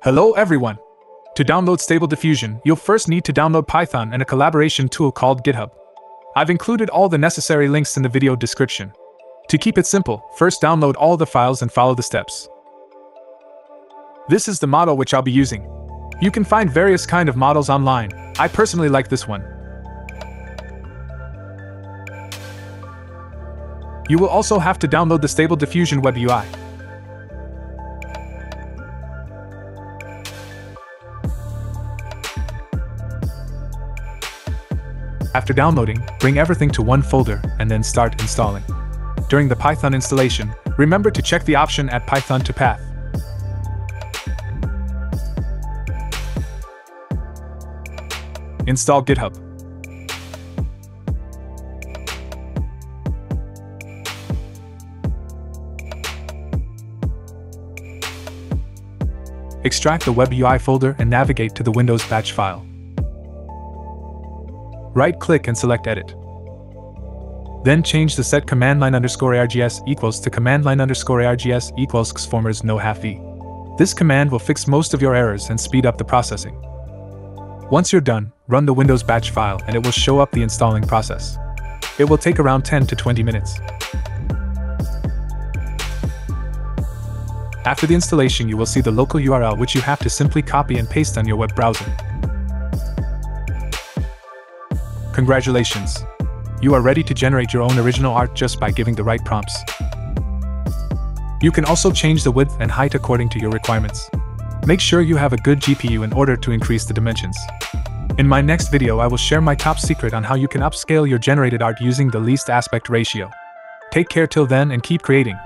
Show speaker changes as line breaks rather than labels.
Hello everyone! To download Stable Diffusion, you'll first need to download Python and a collaboration tool called GitHub. I've included all the necessary links in the video description. To keep it simple, first download all the files and follow the steps. This is the model which I'll be using. You can find various kind of models online. I personally like this one. You will also have to download the Stable Diffusion web UI. After downloading, bring everything to one folder and then start installing. During the Python installation, remember to check the option Add Python to Path. Install GitHub. Extract the web UI folder and navigate to the Windows batch file. Right-click and select Edit. Then change the set command line _args equals to command line _args equals xformers no-half-vae. This command will fix most of your errors and speed up the processing. Once you're done, run the Windows batch file and it will show up the installing process. It will take around 10 to 20 minutes. After the installation, you will see the local URL which you have to simply copy and paste on your web browser. Congratulations! You are ready to generate your own original art just by giving the right prompts. You can also change the width and height according to your requirements. Make sure you have a good GPU in order to increase the dimensions. In my next video, I will share my top secret on how you can upscale your generated art using the least aspect ratio. Take care till then and keep creating.